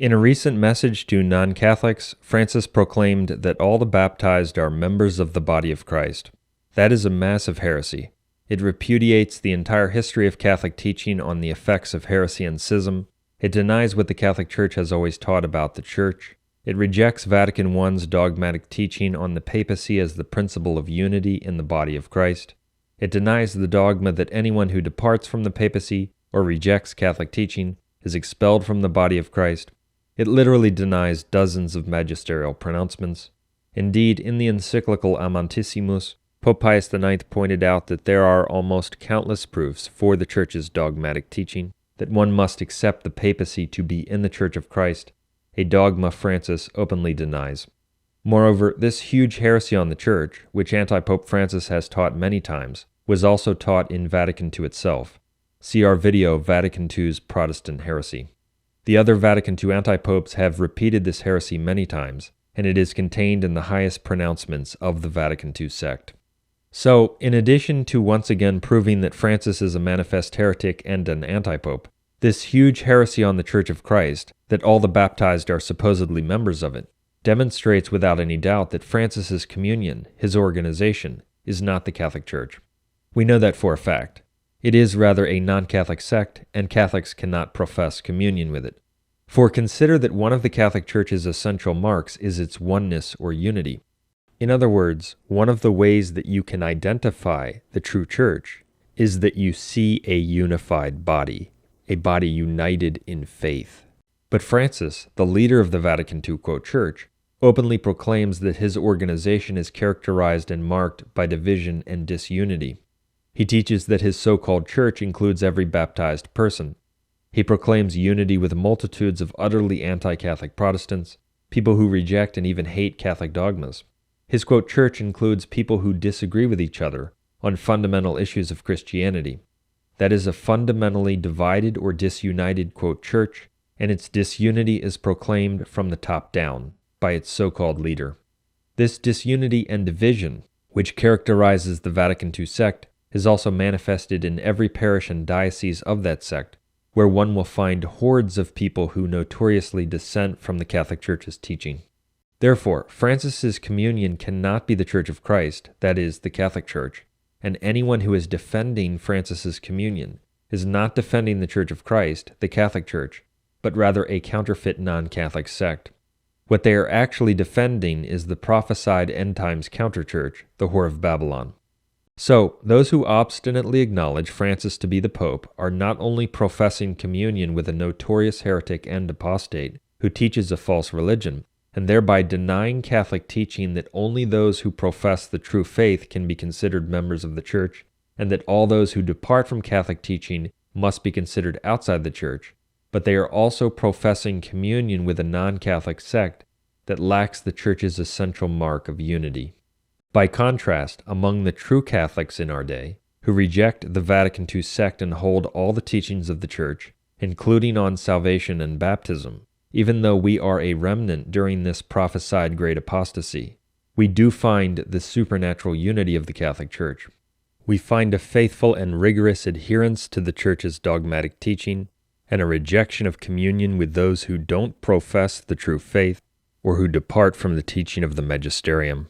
In a recent message to non-Catholics, Francis proclaimed that all the baptized are members of the body of Christ. That is a massive heresy. It repudiates the entire history of Catholic teaching on the effects of heresy and schism. It denies what the Catholic Church has always taught about the Church. It rejects Vatican I's dogmatic teaching on the papacy as the principle of unity in the body of Christ. It denies the dogma that anyone who departs from the papacy or rejects Catholic teaching is expelled from the body of Christ. It literally denies dozens of magisterial pronouncements. Indeed, in the encyclical Amantissimus, Pope Pius IX pointed out that there are almost countless proofs for the Church's dogmatic teaching, that one must accept the papacy to be in the Church of Christ, a dogma Francis openly denies. Moreover, this huge heresy on the Church, which anti-Pope Francis has taught many times, was also taught in Vatican II itself. See our video, Vatican II's Protestant Heresy. The other Vatican II anti-popes have repeated this heresy many times, and it is contained in the highest pronouncements of the Vatican II sect. So, in addition to once again proving that Francis is a manifest heretic and an anti-pope, this huge heresy on the Church of Christ, that all the baptized are supposedly members of it, demonstrates without any doubt that Francis's communion, his organization, is not the Catholic Church. We know that for a fact. It is rather a non-Catholic sect, and Catholics cannot profess communion with it. For consider that one of the Catholic Church's essential marks is its oneness or unity. In other words, one of the ways that you can identify the true Church is that you see a unified body, a body united in faith. But Francis, the leader of the Vatican II Church, openly proclaims that his organization is characterized and marked by division and disunity. He teaches that his so-called church includes every baptized person. He proclaims unity with multitudes of utterly anti-Catholic Protestants, people who reject and even hate Catholic dogmas. His, church includes people who disagree with each other on fundamental issues of Christianity. That is a fundamentally divided or disunited, church, and its disunity is proclaimed from the top down by its so-called leader. This disunity and division, which characterizes the Vatican II sect, is also manifested in every parish and diocese of that sect, where one will find hordes of people who notoriously dissent from the Catholic Church's teaching. Therefore, Francis's communion cannot be the Church of Christ, that is, the Catholic Church, and anyone who is defending Francis's communion is not defending the Church of Christ, the Catholic Church, but rather a counterfeit non-Catholic sect. What they are actually defending is the prophesied end-times counter-church, the Whore of Babylon. So, those who obstinately acknowledge Francis to be the Pope are not only professing communion with a notorious heretic and apostate who teaches a false religion, and thereby denying Catholic teaching that only those who profess the true faith can be considered members of the Church, and that all those who depart from Catholic teaching must be considered outside the Church, but they are also professing communion with a non-Catholic sect that lacks the Church's essential mark of unity. By contrast, among the true Catholics in our day, who reject the Vatican II sect and hold all the teachings of the Church, including on salvation and baptism, even though we are a remnant during this prophesied great apostasy, we do find the supernatural unity of the Catholic Church. We find a faithful and rigorous adherence to the Church's dogmatic teaching, and a rejection of communion with those who don't profess the true faith or who depart from the teaching of the magisterium.